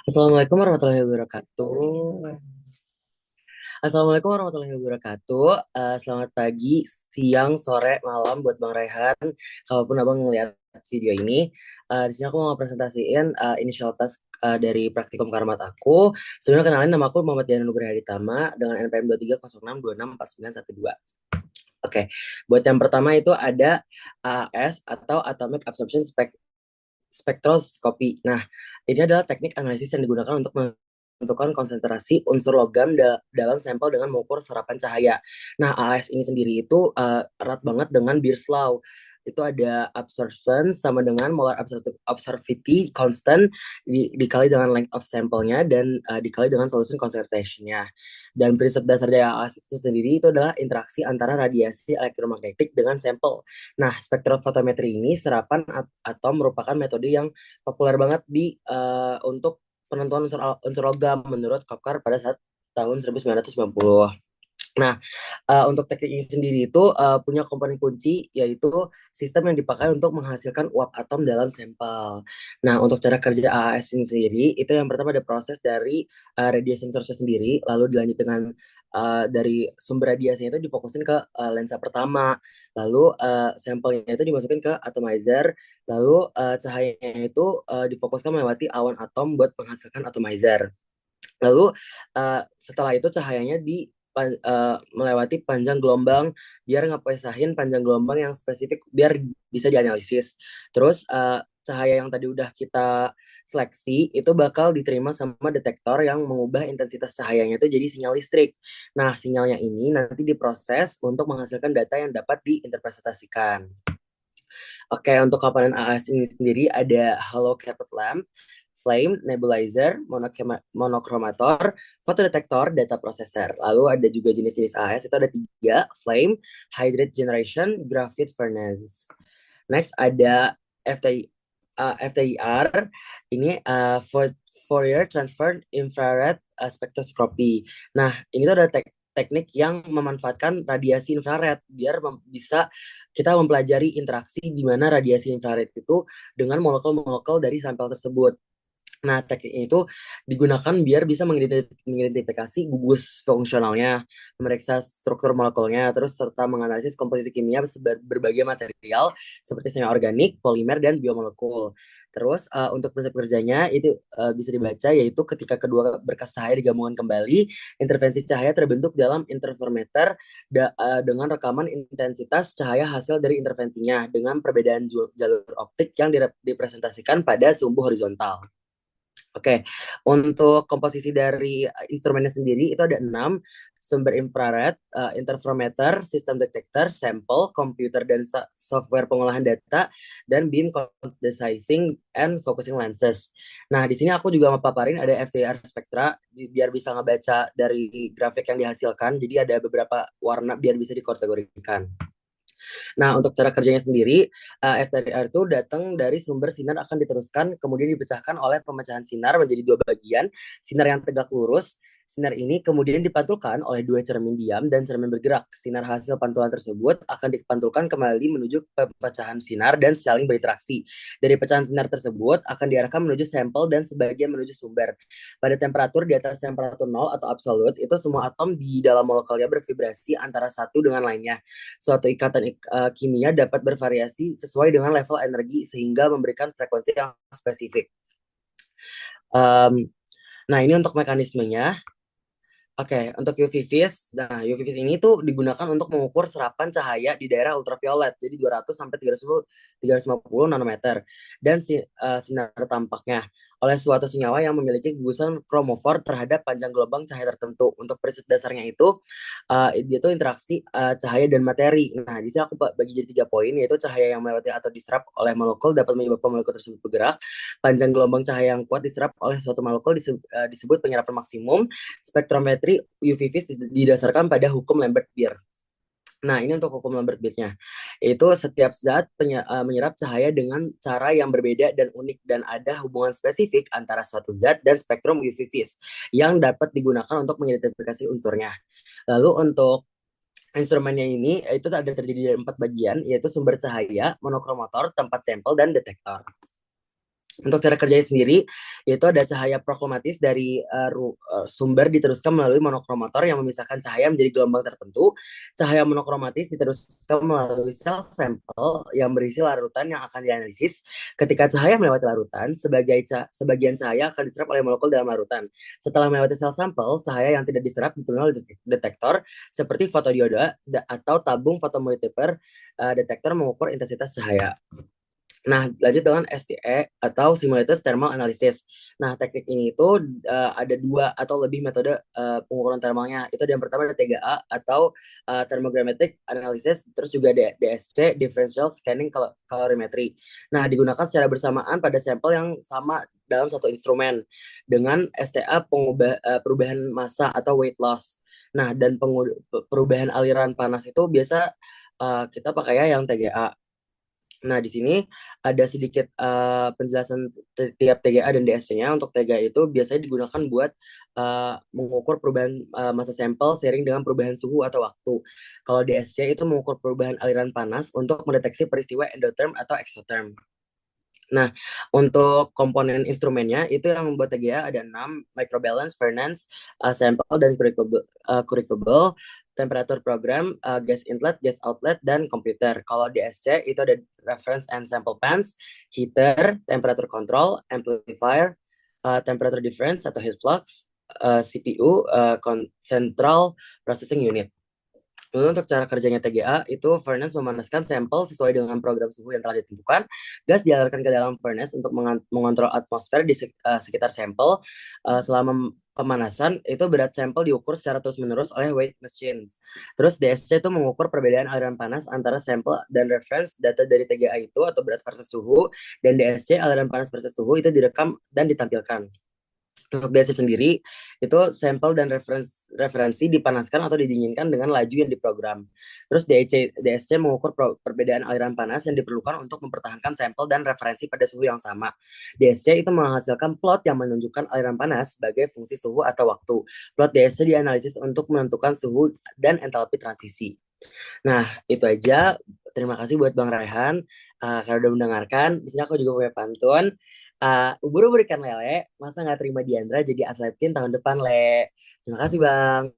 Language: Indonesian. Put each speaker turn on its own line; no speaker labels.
Assalamualaikum warahmatullahi wabarakatuh. Assalamualaikum warahmatullahi wabarakatuh. Selamat pagi, siang, sore, malam buat Bang Rehan. Kalaupun Abang ngeliat video ini, di sini aku mau presentasiin initial task dari praktikum karmat aku. Sebelumnya kenalin, nama aku Muhammad Dian Nugraha Ditama dengan NPM 2306264912. Oke, buat yang pertama itu ada AAS atau Atomic Absorption Spectroscopy. Nah, ini adalah teknik analisis yang digunakan untuk menentukan konsentrasi unsur logam dalam sampel dengan mengukur serapan cahaya. Nah, AS ini sendiri itu erat banget dengan Beer's Law. Itu ada absorption sama dengan molar absorptivity constant dikali dengan length of sampelnya dan dikali dengan solution concentration-nya. Dan prinsip dasar dari AS itu sendiri itu adalah interaksi antara radiasi elektromagnetik dengan sampel. Nah, spektrofotometri ini serapan atau merupakan metode yang populer banget untuk penentuan unsur logam menurut Kapkar pada saat tahun 1990. Nah, untuk teknik ini sendiri itu punya komponen kunci yaitu sistem yang dipakai untuk menghasilkan uap atom dalam sampel. Nah, untuk cara kerja AAS ini sendiri itu yang pertama ada proses dari radiation source sendiri, lalu dilanjut dengan dari sumber radiasinya itu difokusin ke lensa pertama, lalu sampelnya itu dimasukin ke atomizer, lalu cahayanya itu difokuskan melewati awan atom buat menghasilkan atomizer. Lalu setelah itu cahayanya melewati panjang gelombang biar ngepesahin panjang gelombang yang spesifik biar bisa dianalisis. Terus cahaya yang tadi udah kita seleksi itu bakal diterima sama detektor yang mengubah intensitas cahayanya itu jadi sinyal listrik. Nah, sinyalnya ini nanti diproses untuk menghasilkan data yang dapat diinterpretasikan. Oke, untuk komponen AAS ini sendiri ada hollow cathode lamp, flame, nebulizer, monochromator, fotodetektor, data processor. Lalu ada juga jenis-jenis AAS, itu ada tiga, flame, hydrate generation, graphite furnace. Next ada FTI, FTIR, ini Fourier Transfer Infrared Spectroscopy. Nah, ini tuh ada teknik yang memanfaatkan radiasi infrared biar bisa kita mempelajari interaksi di mana radiasi infrared itu dengan molekul-molekul dari sampel tersebut. Nah, teknik itu digunakan biar bisa mengidentifikasi gugus fungsionalnya, memeriksa struktur molekulnya, terus serta menganalisis komposisi kimia berbagai material seperti senyawa organik, polimer, dan biomolekul. Terus untuk prinsip kerjanya itu bisa dibaca yaitu ketika kedua berkas cahaya digabungkan kembali, intervensi cahaya terbentuk dalam interferometer dengan rekaman intensitas cahaya hasil dari intervensinya dengan perbedaan jalur optik yang dipresentasikan pada sumbu horizontal. Oke, untuk komposisi dari instrumennya sendiri itu ada 6, sumber infrared, interferometer, sistem detektor, sampel, komputer dan software pengolahan data, dan beam condensing and focusing lenses. Nah, di sini aku juga mau paparin ada FTIR spektra, biar bisa ngebaca dari grafik yang dihasilkan, jadi ada beberapa warna biar bisa dikategorikan. Nah, untuk cara kerjanya sendiri, FTIR itu datang dari sumber sinar akan diteruskan, kemudian dipecahkan oleh pemecahan sinar menjadi dua bagian, sinar yang tegak lurus. Sinar ini kemudian dipantulkan oleh dua cermin diam dan cermin bergerak. Sinar hasil pantulan tersebut akan dipantulkan kembali menuju pecahan sinar dan saling berinteraksi. Dari pecahan sinar tersebut akan diarahkan menuju sampel dan sebagian menuju sumber. Pada temperatur di atas temperatur 0 atau absolut, itu semua atom di dalam molekulnya bervibrasi antara satu dengan lainnya. Suatu ikatan kimia dapat bervariasi sesuai dengan level energi sehingga memberikan frekuensi yang spesifik. Um, nah, ini untuk mekanismenya. Oke, untuk UV vis, nah UV vis ini tuh digunakan untuk mengukur serapan cahaya di daerah ultraviolet, jadi 200 sampai 350 nanometer, dan sinar tampaknya oleh suatu senyawa yang memiliki gugusan kromofor terhadap panjang gelombang cahaya tertentu. Untuk prinsip dasarnya itu, dia tuh interaksi cahaya dan materi. Nah, di sini aku bagi jadi 3 poin, yaitu cahaya yang melewati atau diserap oleh molekul dapat menyebabkan molekul tersebut bergerak. Panjang gelombang cahaya yang kuat diserap oleh suatu molekul disebut penyerapan maksimum. Spektrometri UV-Vis didasarkan pada hukum Lambert-Beer. Nah, ini untuk hukum Lambert-Beer-nya. Itu setiap zat menyerap cahaya dengan cara yang berbeda dan unik dan ada hubungan spesifik antara suatu zat dan spektrum UV-Vis yang dapat digunakan untuk mengidentifikasi unsurnya. Lalu untuk instrumennya ini itu ada terdiri dari 4 bagian, yaitu sumber cahaya, monochromator, tempat sampel, dan detektor. Untuk cara kerjanya sendiri, itu ada cahaya prokromatis dari sumber diteruskan melalui monokromator yang memisahkan cahaya menjadi gelombang tertentu. Cahaya monokromatis diteruskan melalui sel sampel yang berisi larutan yang akan dianalisis. Ketika cahaya melewati larutan, sebagian cahaya akan diserap oleh molekul dalam larutan. Setelah melewati sel sampel, cahaya yang tidak diserap ditulis oleh detektor seperti fotodioda atau tabung fotomultiplier. Detektor mengukur intensitas cahaya. Nah, lanjut dengan STE atau Simulated Thermal Analysis. Nah, teknik ini itu ada dua atau lebih metode pengukuran thermalnya. Itu yang pertama ada 3A atau Thermogrammetric Analysis, terus juga ada DSC, Differential Scanning Calorimetry. Nah, digunakan secara bersamaan pada sampel yang sama dalam satu instrumen dengan STA perubahan massa atau weight loss. Nah, dan perubahan aliran panas itu biasa kita pakai ya yang TGA. Nah, di sini ada sedikit penjelasan tiap TGA dan DSC-nya. Untuk TGA itu biasanya digunakan buat mengukur perubahan massa sampel seiring dengan perubahan suhu atau waktu. Kalau DSC itu mengukur perubahan aliran panas untuk mendeteksi peristiwa endotherm atau exotherm. Nah, untuk komponen instrumennya itu yang membuat TGA ada 6: microbalance, furnace, sample, dan curriculable, temperatur program, gas inlet, gas outlet, dan komputer. Kalau di SC itu ada reference and sample pans, heater, temperatur control, amplifier, temperature difference atau heat flux, CPU, central processing unit. Lalu untuk cara kerjanya TGA, itu furnace memanaskan sampel sesuai dengan program suhu yang telah ditentukan. Gas dialirkan ke dalam furnace untuk mengontrol atmosfer di sekitar sampel. Selama pemanasan, itu berat sampel diukur secara terus-menerus oleh weight machines. Terus DSC itu mengukur perbedaan aliran panas antara sampel dan reference data dari TGA itu atau berat versus suhu. Dan DSC, aliran panas versus suhu, itu direkam dan ditampilkan. Untuk DSC sendiri, itu sampel dan referensi dipanaskan atau didinginkan dengan laju yang diprogram. Terus DSC mengukur perbedaan aliran panas yang diperlukan untuk mempertahankan sampel dan referensi pada suhu yang sama. DSC itu menghasilkan plot yang menunjukkan aliran panas sebagai fungsi suhu atau waktu. Plot DSC dianalisis untuk menentukan suhu dan entalpi transisi. Nah, itu aja. Terima kasih buat Bang Raihan karena udah mendengarkan. Di sini aku juga punya pantun. Ubur-ubur ikan lele, masa nggak terima Diandra jadi atletin tahun depan, Le. Terima kasih, Bang.